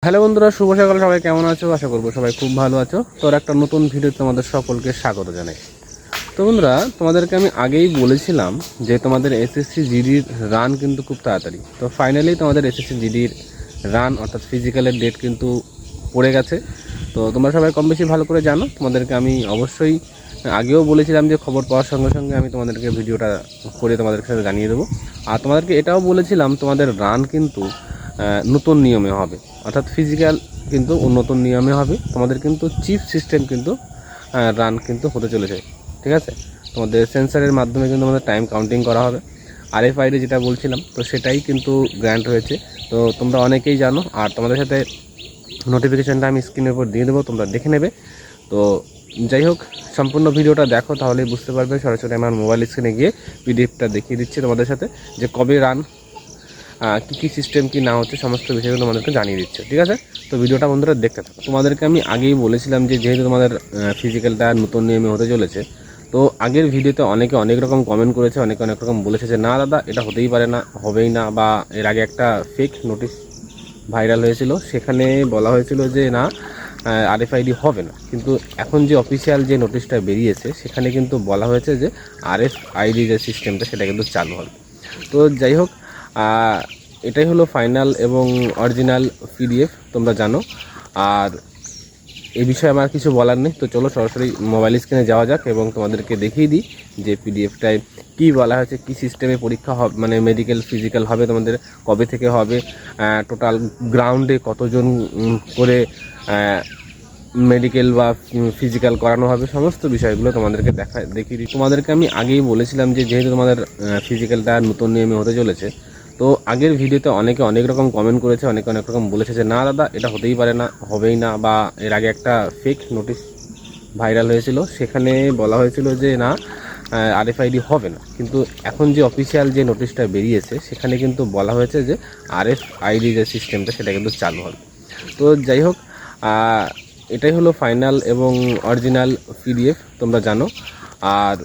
Hello বন্ধুরা, শুভ সকাল। সবাই কেমন আছো? আশা করবো সবাই খুব ভালো আছো। তোর একটা নতুন ভিডিওতে তোমাদের সকলকে স্বাগত জানাই। তো বন্ধুরা, তোমাদেরকে আমি আগেই বলেছিলাম যে তোমাদের এসএসসি জিডির রান কিন্তু খুব তাড়াতাড়ি। তো ফাইনালি তোমাদের এসএসসি জিডির রান অর্থাৎ ফিজিক্যালের ডেট কিন্তু পড়ে গেছে। তো তোমরা সবাই কম বেশি ভালো করে জানো। তোমাদেরকে আমি অবশ্যই আগেও বলেছিলাম যে খবর পাওয়ার সঙ্গে সঙ্গে আমি তোমাদেরকে ভিডিওটা করে তোমাদের সাথে জানিয়ে দেবো। আর তোমাদেরকে এটাও বলেছিলাম তোমাদের রান কিন্তু নতুন নিয়মে হবে, অর্থাৎ ফিজিক্যাল কিন্তু নতুন নিয়মে হবে। তোমাদের কিন্তু চিপ সিস্টেম কিন্তু রান কিন্তু হতে চলেছে, ঠিক আছে। তোমাদের সেন্সারের মাধ্যমে কিন্তু আমাদের টাইম কাউন্টিং করা হবে। আরএফআইডি যেটা বলছিলাম, তো সেটাই কিন্তু গ্র্যান্ট হয়েছে। তো তোমরা অনেকেই জানো, আর তোমাদের সাথে নোটিফিকেশানটা আমি স্ক্রিনের উপর দিয়ে দেবো, তোমরা দেখে নেবে। তো যাই হোক, সম্পূর্ণ ভিডিওটা দেখো, তাহলেই বুঝতে পারবে। সরাসরি আমার মোবাইল স্ক্রিনে গিয়ে পিডিএফটা দেখিয়ে দিচ্ছি তোমাদের সাথে, যে কবে রান, কী কী সিস্টেম কী না হচ্ছে, সমস্ত বিষয়গুলো তোমাদেরকে জানিয়ে দিচ্ছে, ঠিক আছে। তো ভিডিওটা বন্ধুরা দেখতে থাকো। তোমাদেরকে আমি আগেই বলেছিলাম যে যেহেতু তোমাদের ফিজিক্যালটা নতুন নিয়মে হতে চলেছে, তো আগের ভিডিওতে অনেকে অনেক রকম কমেন্ট করেছে, অনেকে অনেক রকম বলেছে যে না দাদা, এটা হতেই পারে না, হবেই না, বা এর আগে একটা ফেক নোটিশ ভাইরাল হয়েছিল, সেখানে বলা হয়েছিল যে না, আরএফআইডি হবে না। কিন্তু এখন যে অফিসিয়াল যে নোটিশটা বেরিয়েছে, সেখানে কিন্তু বলা হয়েছে যে আরএফআইডি যে সিস্টেমটা সেটা কিন্তু চালু হবে। তো যাই হোক, এটাই হলো ফাইনাল এবং অরিজিনাল পিডিএফ, তোমরা জানো। আর এই বিষয়ে আমার কিছু বলার নেই। তো চলো সরাসরি মোবাইল স্ক্রিনে যাওয়া যাক এবং তোমাদেরকে দেখিয়ে দিই যে পিডিএফটায় কী বলা হয়েছে, কী সিস্টেমে পরীক্ষা হবে, মানে মেডিকেল ফিজিক্যাল হবে তোমাদের, কবে থেকে হবে, টোটাল গ্রাউন্ডে কতজন করে মেডিকেল বা ফিজিক্যাল করানো হবে, সমস্ত বিষয়গুলো তোমাদেরকে দেখিয়ে দিই। তোমাদেরকে আমি আগেই বলেছিলাম যে যেহেতু তোমাদের ফিজিক্যালটা নতুন নিয়মে হতে চলেছে, তো আগের ভিডিওতে অনেকে অনেক রকম কমেন্ট করেছে, অনেকে অনেক রকম বলেছে যে না দাদা, এটা হতেই পারে না, হবেই না, বা এর আগে একটা ফেক নোটিশ ভাইরাল হয়েছিল, সেখানে বলা হয়েছিল যে না, আরএফআইডি হবে না। কিন্তু এখন যে অফিসিয়াল যে নোটিশটা বেরিয়েছে, সেখানে কিন্তু বলা হয়েছে যে আরএফআইডি যে সিস্টেমটা সেটা কিন্তু চালু হবে। তো যাই হোক, এটাই হলো ফাইনাল এবং অরিজিনাল পিডিএফ, তোমরা জানো। আর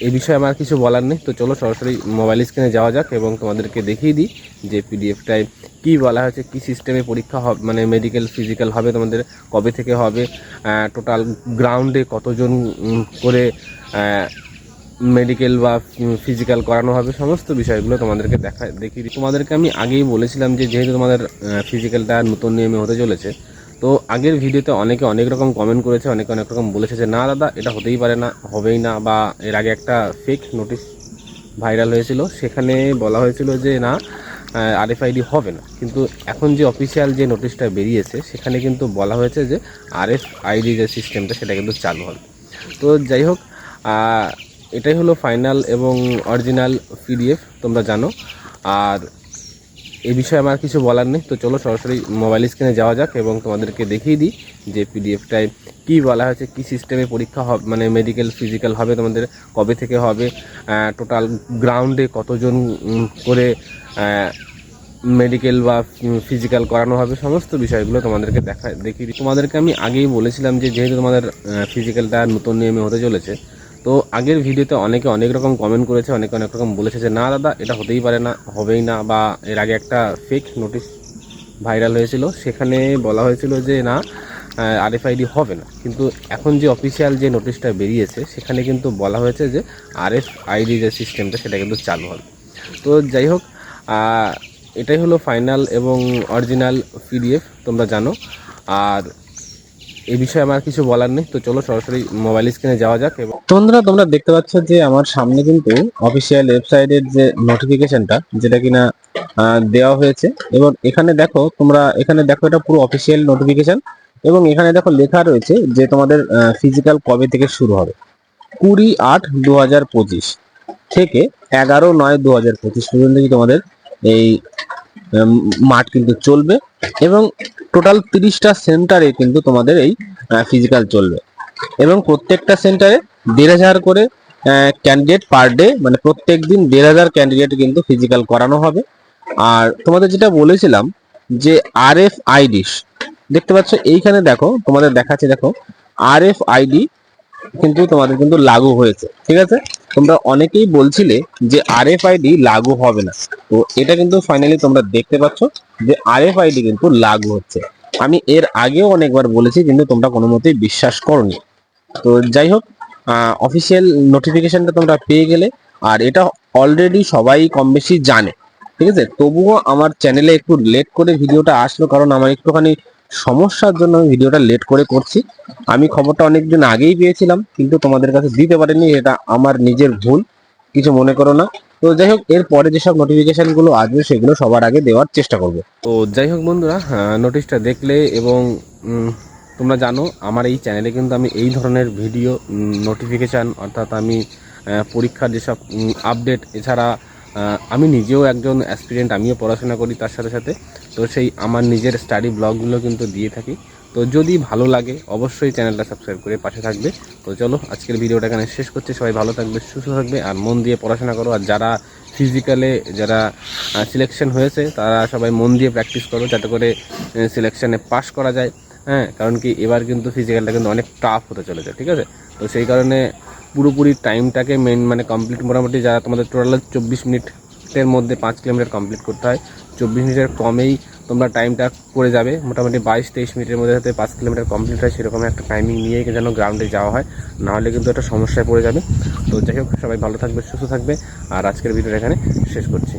এই বিষয়ে আমার কিছু বলার নেই। তো চলো সরাসরি মোবাইল স্ক্রিনে যাওয়া যাক এবং তোমাদেরকে দেখিয়ে দিই যে পিডিএফটায় কী বলা হয়েছে, কী সিস্টেমে পরীক্ষা হবে, মানে মেডিকেল ফিজিক্যাল হবে তোমাদের, কবে থেকে হবে, টোটাল গ্রাউন্ডে কতজন করে মেডিকেল বা ফিজিক্যাল করানো হবে, সমস্ত বিষয়গুলো তোমাদেরকে দেখিয়ে দিই। তোমাদেরকে আমি আগেই বলেছিলাম যে যেহেতু তোমাদের ফিজিক্যালটা নতুন নিয়মে হতে চলেছে, তো আগের ভিডিওতে অনেকে অনেক রকম কমেন্ট করেছে, অনেকে অনেক রকম বলেছে যে না দাদা, এটা হতেই পারে না, হবেই না, বা এর আগে একটা ফেক নোটিশ ভাইরাল হয়েছিল, সেখানে বলা হয়েছিল যে না, আরএফআইডি হবে না। কিন্তু এখন যে অফিসিয়াল যে নোটিশটা বেরিয়েছে, সেখানে কিন্তু বলা হয়েছে যে আরএফআইডি যে সিস্টেমটা সেটা কিন্তু চালু হবে। তো যাই হোক, এটাই হলো ফাইনাল এবং অরিজিনাল পিডিএফ, তোমরা জানো। আর এই বিষয়ে আমার কিছু বলার নেই। তো চলো সরাসরি মোবাইল স্ক্রিনে যাওয়া যাক এবং তোমাদেরকে দেখিয়ে দিই যে পিডিএফটায় কী বলা হয়েছে, কী সিস্টেমে পরীক্ষা হবে, মানে মেডিকেল ফিজিক্যাল হবে তোমাদের, কবে থেকে হবে, টোটাল গ্রাউন্ডে কতজন করে মেডিকেল বা ফিজিক্যাল করানো হবে, সমস্ত বিষয়গুলো তোমাদেরকে দেখিয়ে দিই। তোমাদেরকে আমি আগেই বলেছিলাম যে যেহেতু তোমাদের ফিজিক্যালটা নতুন নিয়মে হতে চলেছে, তো আগের ভিডিওতে অনেকে অনেক রকম কমেন্ট করেছে, অনেকে অনেক রকম বলেছে যে না দাদা, এটা হতেই পারে না, হবেই না, বা এর আগে একটা ফেক নোটিশ ভাইরাল হয়েছিল, সেখানে বলা হয়েছিল যে না, আরএফআইডি হবে না। কিন্তু এখন যে অফিসিয়াল যে নোটিশটা বেরিয়েছে, সেখানে কিন্তু বলা হয়েছে যে আরএফআইডি যে সিস্টেমটা সেটা কিন্তু চালু হবে। তো যাই হোক, এটাই হলো ফাইনাল এবং অরিজিনাল পিডিএফ, তোমরা জানো। আর এই বিষয়ে আমার কিছু বলার নেই। তো চলো সরাসরি মোবাইল স্ক্রিনে যাওয়া যাক। এবং বন্ধুরা, তোমরা দেখতে পাচ্ছ যে আমার সামনে কিন্তু অফিসিয়াল ওয়েবসাইটের যে নোটিফিকেশনটা, যেটা কিনা দেওয়া হয়েছে, এবং এখানে দেখো, তোমরা এখানে দেখো, এটা পুরো অফিসিয়াল নোটিফিকেশন। এবং এখানে দেখো লেখা রয়েছে যে তোমাদের ফিজিক্যাল কবে থেকে শুরু হবে। 20/8/2025 থেকে 11/9/2025 পর্যন্ত তোমাদের এই মাঠ কিন্তু চলবে। এবং টোটাল 30টা সেন্টারে কিন্তু তোমাদের এই ফিজিক্যাল চলবে। এবং প্রত্যেকটা সেন্টারে 1,500 করে ক্যান্ডিডেট পার ডে, মানে প্রত্যেক দিন 1,500 ক্যান্ডিডেট কিন্তু ফিজিক্যাল করানো হবে। আর তোমাদের যেটা বলেছিলাম যে আরএফআইডি, দেখতে পাচ্ছ এইখানে দেখো, তোমাদের দেখাচ্ছে, দেখো আরএফআইডি কিন্তু তোমাদের কিন্তু লাগু হয়েছে, ঠিক আছে। তোমরা অনেকেই বলছিলে যে আরএফআইডি লাগু হবে না, তো এটা কিন্তু ফাইনালি তোমরা দেখতে পাচ্ছ যে আরএফআইডি কিন্তু লাগু হচ্ছে। আমি এর আগেও অনেকবার বলেছি, কিন্তু তোমরা কোনো মতেই বিশ্বাস করোনি। তো যাই হোক, অফিসিয়াল নোটিফিকেশনটা তোমরা পেয়ে গেলে, আর এটা অলরেডি সবাই কম বেশি জানে, ঠিক আছে। তবুও আমার চ্যানেলে একটু লেট করে ভিডিওটা আসলো, কারণ আমার একটুখানি সমস্যার জন্য আমি ভিডিওটা লেট করে করছি। আমি খবরটা অনেকদিন আগেই পেয়েছিলাম, কিন্তু তোমাদের কাছে দিতে পারিনি, এটা আমার নিজের ভুল, কিছু মনে করো না। তো যাই হোক, এর পরে যেসব নোটিফিকেশন গুলো আসবে সেগুলো সবার আগে দেওয়ার চেষ্টা করবো। তো যাই হোক বন্ধুরা, নোটিশটা দেখলে এবং তোমরা জানো আমার এই চ্যানেলে কিন্তু আমি এই ধরনের ভিডিও নোটিফিকেশান, অর্থাৎ আমি পরীক্ষার যেসব আপডেট, এছাড়া আমি নিজেও একজন অ্যাসপিরেন্ট, আমিও পড়াশোনা করি তার সাথে সাথে, তো সেই আমার নিজের স্টাডি ব্লগগুলো কিন্তু দিয়ে থাকি। তো যদি ভালো লাগে অবশ্যই চ্যানেলটা সাবস্ক্রাইব করে পাশে থাকবে। তো চলো আজকের ভিডিওটা এখানে শেষ করছি। সবাই ভালো থাকবে, সুস্থ থাকবে, আর মন দিয়ে পড়াশোনা করো। আর যারা ফিজিক্যালে যারা সিলেকশন হয়েছে তারা সবাই মন দিয়ে প্র্যাকটিস করো, যাতে করে সিলেকশনে পাস করা যায়। হ্যাঁ, কারণ কি এবার কিন্তু ফিজিক্যালটা কিন্তু অনেক টাফ হতে চলেছে, ঠিক আছে। তো সেই কারণে পুরোপুরি টাইমটাকে মানে কমপ্লিট, মোটামুটি যারা তোমাদের টোটাল 24 মিনিটের মধ্যে 5 কিলোমিটার কমপ্লিট করতে হয়, 24 মিনিটের কমেই তোমরা টাইমটা করে যাবে। মোটামুটি 22-23 মিনিটের মধ্যে যাতে 5 কিলোমিটার কমপ্লিট হয়, সেরকম একটা টাইমিং নিয়েই যেন গ্রাউন্ডে যাওয়া হয়, নাহলে কিন্তু একটা সমস্যায় পড়ে যাবে। তো যাই হোক, সবাই ভালো থাকবে, সুস্থ থাকবে, আর আজকের ভিডিওটা এখানে শেষ করছি।